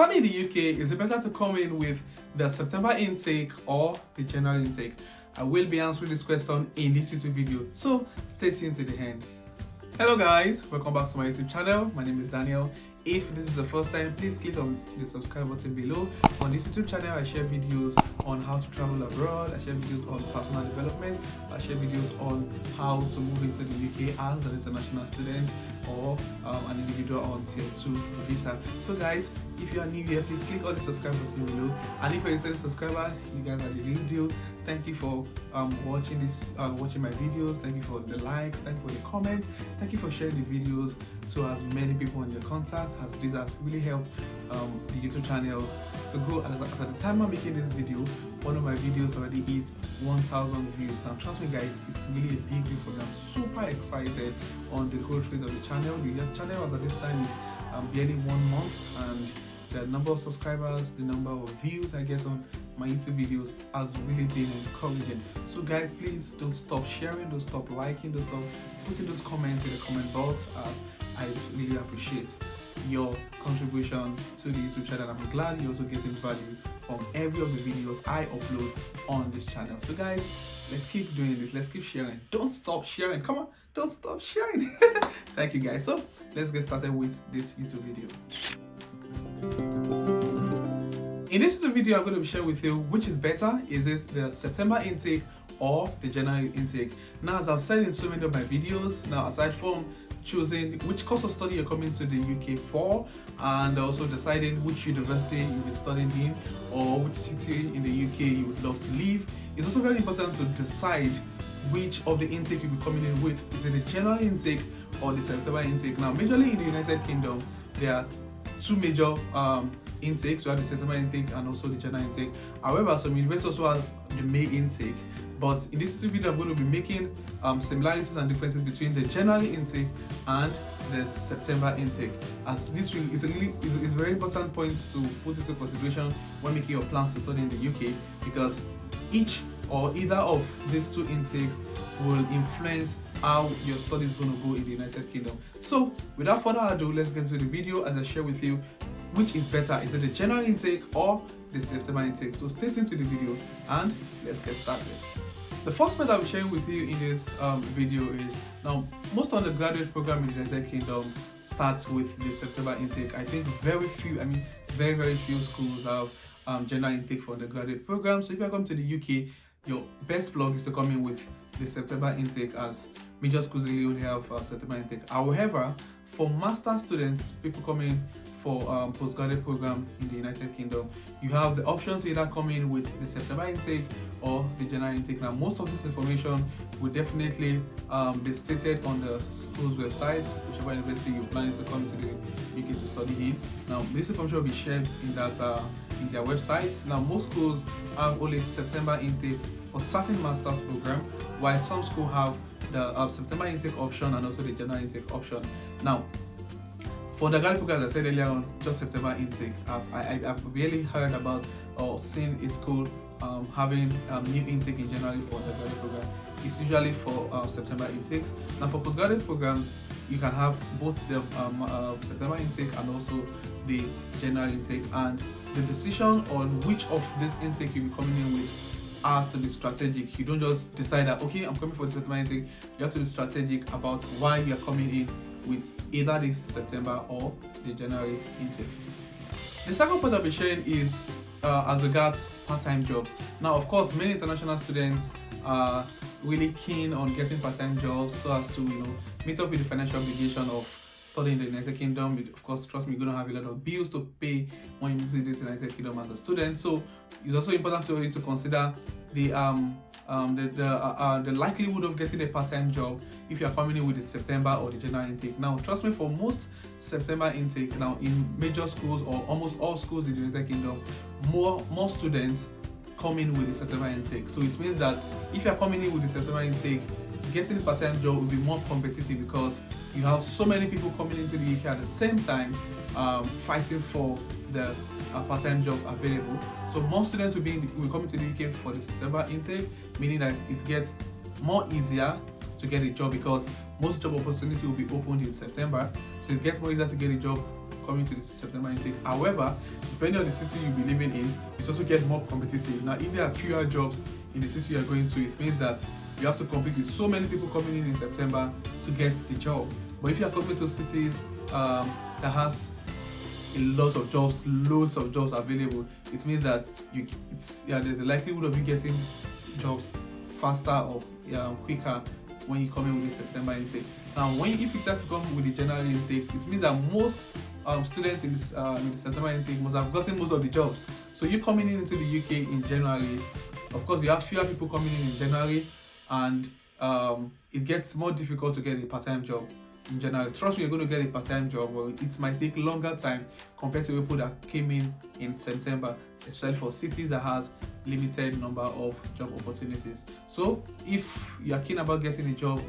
study in the UK, is it better to come in with the September intake or the January intake? I will be answering this question in this YouTube video, so stay tuned to the end. Hello guys, welcome back to my YouTube channel. My name is Daniel. If this is the first time, please click on the subscribe button below. On this YouTube channel, I share videos on how to travel abroad, I share videos on personal development, I share videos on how to move into the UK as an international student or an individual on tier 2 visa. So guys, if you are new here, please click on the subscribe button below. And if you're a returning subscriber, you guys are the real deal. Thank you for watching my videos. Thank you for the likes, thank you for the comments, thank you for sharing the videos to as many people in your contact, as this has really helped the YouTube channel to go. At the time I'm making this video, one of my videos already hit 1,000 views. Now trust me guys, it's really a big deal for me. I'm super excited on the growth rate of the channel. The channel as at this time is barely 1 month, and the number of subscribers, the number of views I get on my YouTube videos has really been encouraging. So guys, please don't stop sharing, don't stop liking, don't stop putting those comments in the comment box, as I really appreciate your contribution to the YouTube channel. I'm glad you're also getting value from every of the videos I upload on this channel. So guys, let's keep doing this, let's keep sharing, don't stop sharing, come on, don't stop sharing. Thank you guys. So let's get started with this YouTube video. In this video, I'm going to be sharing with you which is better. Is it the September intake or the January intake? Now, as I've said in so many of my videos, now aside from choosing which course of study you're coming to the UK for, and also deciding which university you'll be studying in or which city in the UK you would love to live, it's also very important to decide which of the intake you'll be coming in with. Is it the January intake or the September intake? Now, majorly in the United Kingdom, there are two major intakes. We have the September intake and also the January intake. However, some universities also have the May intake. But in this video, I'm going to be making similarities and differences between the January intake and the September intake, as this is a very important point to put into consideration when making your plans to study in the UK, because each or either of these two intakes will influence how your study is going to go in the United Kingdom. So without further ado, let's get into the video as I share with you which is better. Is it the January intake or the September intake? So stay tuned to the video and let's get started. The first part I'll be sharing with you in this video is, now most undergraduate program in the United Kingdom starts with the September intake. I think very few schools have January intake for undergraduate programs. So if you're coming to the UK, your best plug is to come in with the September intake, as major schools really only have September intake. However, for master students, people coming for postgraduate program in the United Kingdom, you have the option to either come in with the September intake or the January intake. Now, most of this information will definitely be stated on the school's website, whichever university you're planning to come to the UK to study in. Now, this information will be shared in that in their website. Now, most schools have only September intake for certain master's program, while some schools have the September intake option and also the January intake option. Now, for the graduate program, as I said earlier on, just September intake. I've really heard about or seen a school having new intake in January for the graduate program. It's usually for September intakes. Now, for postgraduate programs, you can have both the September intake and also the January intake, and the decision on which of this intake you'll be coming in with has to be strategic. You don't just decide that, okay, I'm coming for the September intake. You have to be strategic about why you're coming in with either the September or the January intake. The second point I'll be sharing is as regards part-time jobs. Now, of course, many international students are really keen on getting part-time jobs so as to meet up with the financial obligation of studying in the United Kingdom. Of course, trust me, you're going to have a lot of bills to pay when you visit the United Kingdom as a student. So it's also important for you to consider the likelihood of getting a part-time job if you're coming in with the September or the January intake. Now, trust me, for most September intake, now in major schools or almost all schools in the United Kingdom, more students come in with the September intake. So it means that if you're coming in with the September intake, getting a part-time job will be more competitive, because you have so many people coming into the UK at the same time fighting for the part-time jobs available. So more students will come into the UK for the September intake, meaning that it gets more easier to get a job, because most job opportunity will be opened in September. So it gets more easier to get a job coming to the September intake. However, depending on the city you'll be living in, it also get more competitive. Now, if there are fewer jobs in the city you're going to, it means that you have to compete with so many people coming in September to get the job. But if you are coming to cities that has a lot of jobs, loads of jobs available, it means that there's a likelihood of you getting jobs faster or quicker when you come in with the September intake. Now, if you start to come with the January intake, it means that most students in the September intake must have gotten most of the jobs. So you coming into the UK in January, of course, you have fewer people coming in January, and it gets more difficult to get a part-time job in January. Trust me, you're going to get a part-time job, but it might take longer time compared to people that came in September, especially for cities that has limited number of job opportunities. So if you are keen about getting a job,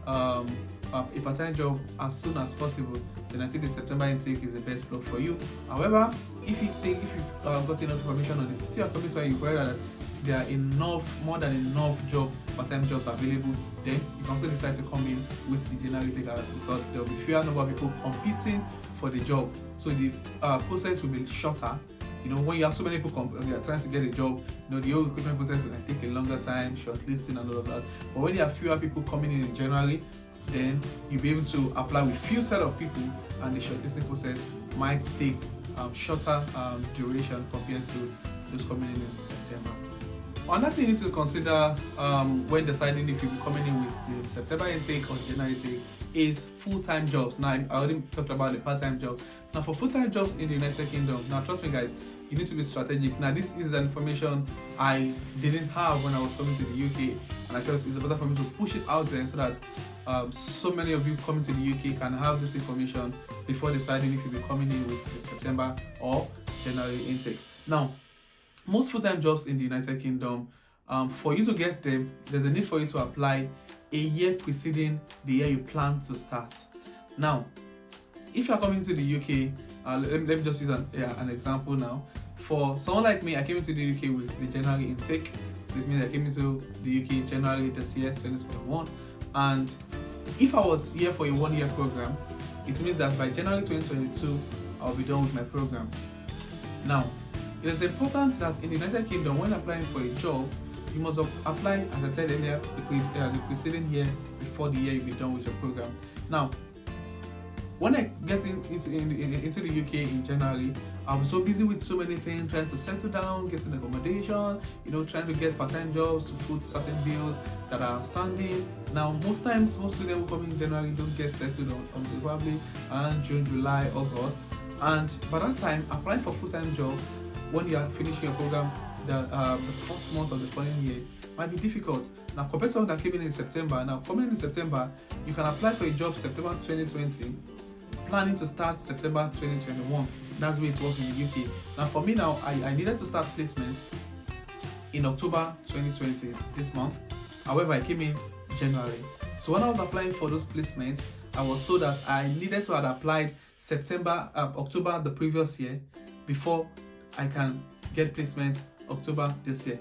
a part-time job as soon as possible, then I think the September intake is the best block for you. However, if you've got enough information on the city you're coming to and you worry that there are more than enough part-time jobs available, then you can also decide to come in with the January intake, because there will be fewer number of people competing for the job. So the process will be shorter. When you have so many people trying to get a job, the whole recruitment process will take a longer time, shortlisting and all of that. But when there are fewer people coming in January, then you'll be able to apply with few set of people, and the shortlisting process might take shorter duration compared to those coming in September. Another thing you need to consider when deciding if you'll be coming in with the September intake or the January intake is full-time jobs. Now, I already talked about the part-time job. Now, for full-time jobs in the United Kingdom, now trust me guys, you need to be strategic. Now, this is an information I didn't have when I was coming to the UK, and I felt it's better for me to push it out there so that so many of you coming to the UK can have this information before deciding if you'll be coming in with the September or January intake. Now, most full-time jobs in the United Kingdom, for you to get them, there's a need for you to apply a year preceding the year you plan to start. Now, if you're coming to the UK, let me just use an example now. For someone like me, I came into the UK with the January intake. So this means I came into the UK in January this year, 2021. And if I was here for a 1-year program, it means that by January 2022, I'll be done with my program. Now, it is important that in the United Kingdom, when applying for a job, you must apply, as I said earlier, the preceding year before the year you'll be done with your program. Now, when I get into the UK in January, I was so busy with so many things, trying to settle down, getting accommodation, trying to get part-time jobs to foot certain bills that are outstanding. Now, most students who come in January don't get settled until probably June, July, August. And by that time, applying for full-time job when you are finishing your program, the first month of the following year might be difficult. Now, compared to someone that came in September, coming in September, you can apply for a job September 2020, planning to start September 2021. That's the way it works in the UK. Now, for me I needed to start placement in October 2020, this month. However, I came in January. So when I was applying for those placements, I was told that I needed to have applied October the previous year before I can get placements October this year.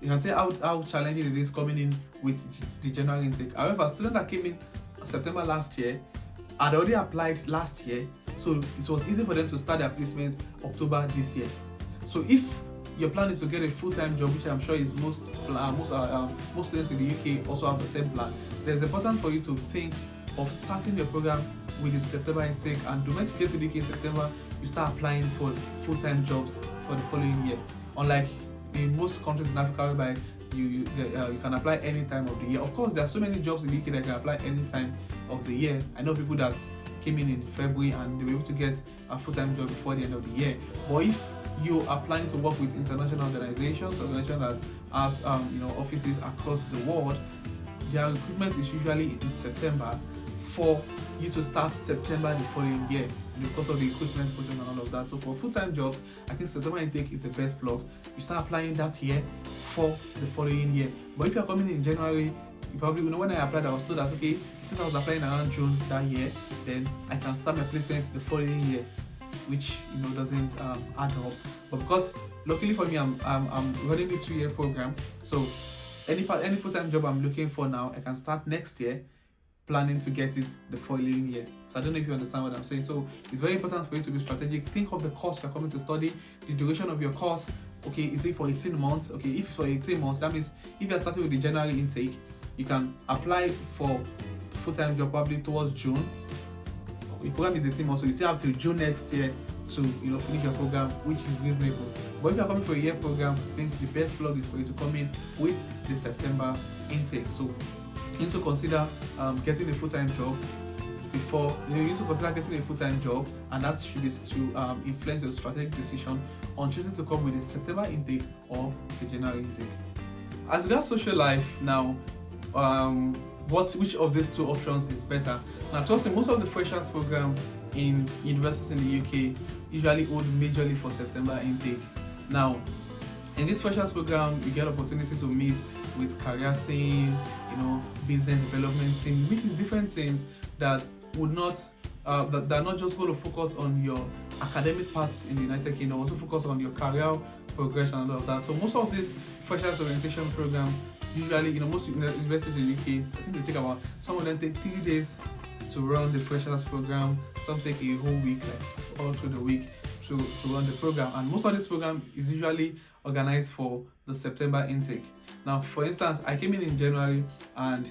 You can see how challenging it is coming in with the January intake. However, a student that came in September last year had already applied last year, so it was easy for them to start their placements October this year. So if your plan is to get a full-time job, which I'm sure is most students in the UK also have the same plan, then it's important for you to think of starting your program with the September intake, and the moment you get to the UK in September, you start applying for full-time jobs for the following year. Unlike in most countries in Africa, whereby you can apply any time of the year. Of course, there are so many jobs in the UK that can apply any time of the year. I know people that came in February and they were able to get a full-time job before the end of the year. But if you are planning to work with international organizations that has offices across the world, their recruitment is usually in September for you to start September the following year, because of the recruitment process and all of that. So for full-time jobs, I think September intake is the best block. You start applying that year for the following year. But if you're coming in January, you probably when I applied, I was told that okay, since I was applying around June that year, then I can start my placement the following year, which doesn't add up. But because luckily for me, I'm running a 2-year program, so any full-time job I'm looking for now, I can start next year planning to get it the following year. So I don't know if you understand what I'm saying. So it's very important for you to be strategic. Think of the course you're coming to study, the duration of your course. Okay, is it for 18 months? Okay, if it's for 18 months, that means if you're starting with the January intake, you can apply for full-time job probably towards June. The program is 18 months, so you still have till June next year to finish your program, which is reasonable. But if you're coming for a year program, I think the best plug is for you to come in with the September intake. So you need to consider getting a full-time job before you need to consider getting a full-time job, and that should be to influence your strategic decision on choosing to come with the September intake or the January intake. As regards social life now, which of these two options is better? Now, trust me, most of the freshers program in universities in the UK usually hold majorly for September intake. Now, in this freshers program, you get opportunity to meet with career team, business development team, meet with different teams that would not that are not just going to focus on your academic parts in the United Kingdom, also focus on your career progression and all of that. So most of this freshers orientation program, usually, most universities in the UK, I think they take about, some of them take 3 days to run the freshers program, some take a whole week, like all through the week to run the program. And most of this program is usually organized for the September intake. Now, for instance, I came in January and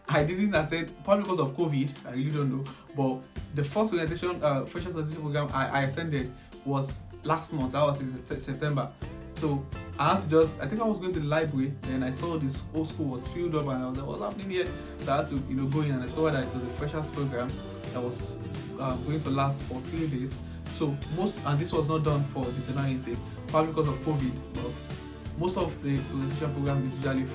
I didn't attend, probably because of COVID, I really don't know, but the first orientation, freshers orientation program I attended was last month, that was in September. So I had to I think I was going to the library, then I saw this whole school was filled up and I was like, what's happening here? So I had to go in and discover that it was the freshers program that was going to last for 3 days. So and this was not done for the January intake, probably because of COVID. But most of the orientation program is usually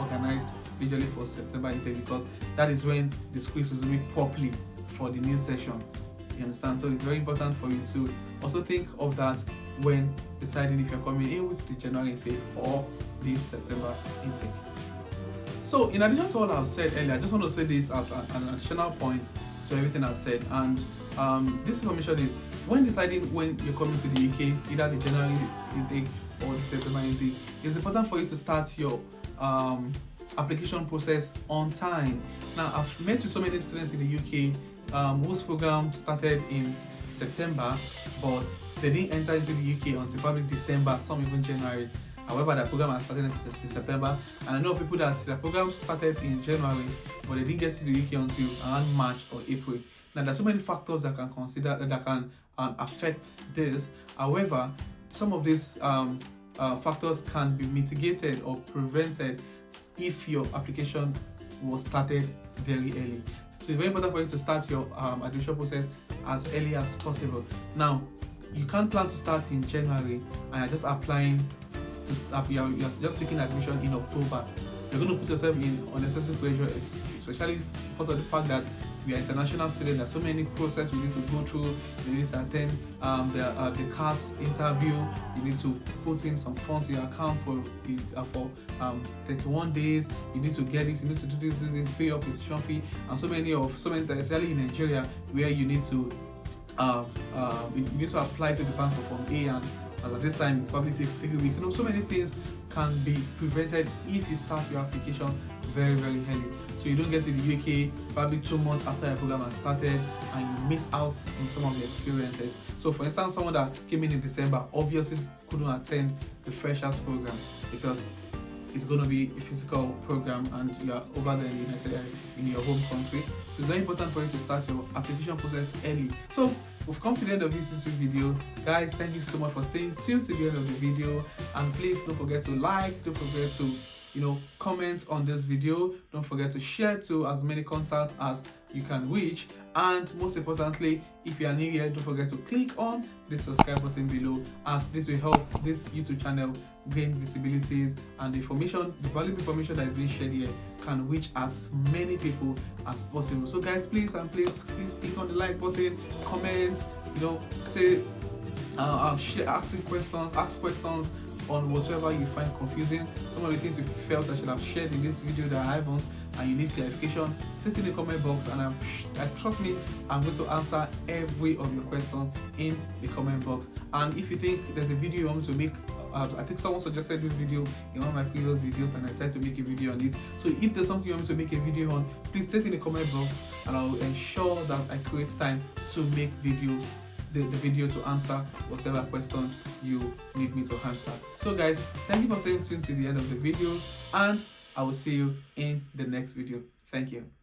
organized usually for September intake, because that is when the school is resuming properly for the new session. You understand? So it's very important for you to also think of that when deciding if you're coming in with the January intake or the September intake. So in addition to what I've said earlier, I just want to say this as an additional point to everything I've said. And this information is, when deciding when you're coming to the UK, either the January intake or the September intake, it's important for you to start your application process on time. Now, I've met with so many students in the UK whose program started in September, but they didn't enter into the UK until probably December, some even January. However, their program has started in September, and I know people that their program started in January, but they didn't get to the UK until around March or April. Now, there's so many factors that can consider that can affect this. However, some of these factors can be mitigated or prevented if your application was started very early. So it's very important for you to start your admission process as early as possible. Now, you can't plan to start in January and you're just applying to start, you're just seeking admission in October. You're going to put yourself in unnecessary pressure, especially because of the fact that we are international students. There's so many processes we need to go through. You need to attend the CAS interview. You need to put in some funds in your account for 31 days. You need to get this. You need to do this, pay your tuition fee, and so many, especially in Nigeria, where you need to apply to the bank for Form A, and as at this time it probably takes 3 weeks. So many things can be prevented if you start your application very, very early, so you don't get to the UK probably 2 months after your program has started and you miss out on some of the experiences. So for instance, someone that came in December obviously couldn't attend the freshers program because it's going to be a physical program and you are over there in your home country. So it's very important for you to start your application process early. So we've come to the end of this YouTube video. Guys, thank you so much for staying till to the end of the video, and please don't forget to like, don't forget to comment on this video, don't forget to share to as many contacts as you can reach, and most importantly, if you are new here, don't forget to click on the subscribe button below, as this will help this YouTube channel gain visibility, and the valuable information that is being shared here can reach as many people as possible. So guys, please click on the like button, comment, say, share, ask questions on whatever you find confusing, some of the things you felt I should have shared in this video that I haven't, and you need clarification, state in the comment box, and trust me, I'm going to answer every of your questions in the comment box. And if you think there's a video you want me to make, I think someone suggested this video in one of my previous videos, and I tried to make a video on it. So if there's something you want me to make a video on, please state in the comment box, and I'll ensure that I create time to make the video to answer whatever question you need me to answer. So guys, thank you for staying tuned to the end of the video, and I will see you in the next video. Thank you.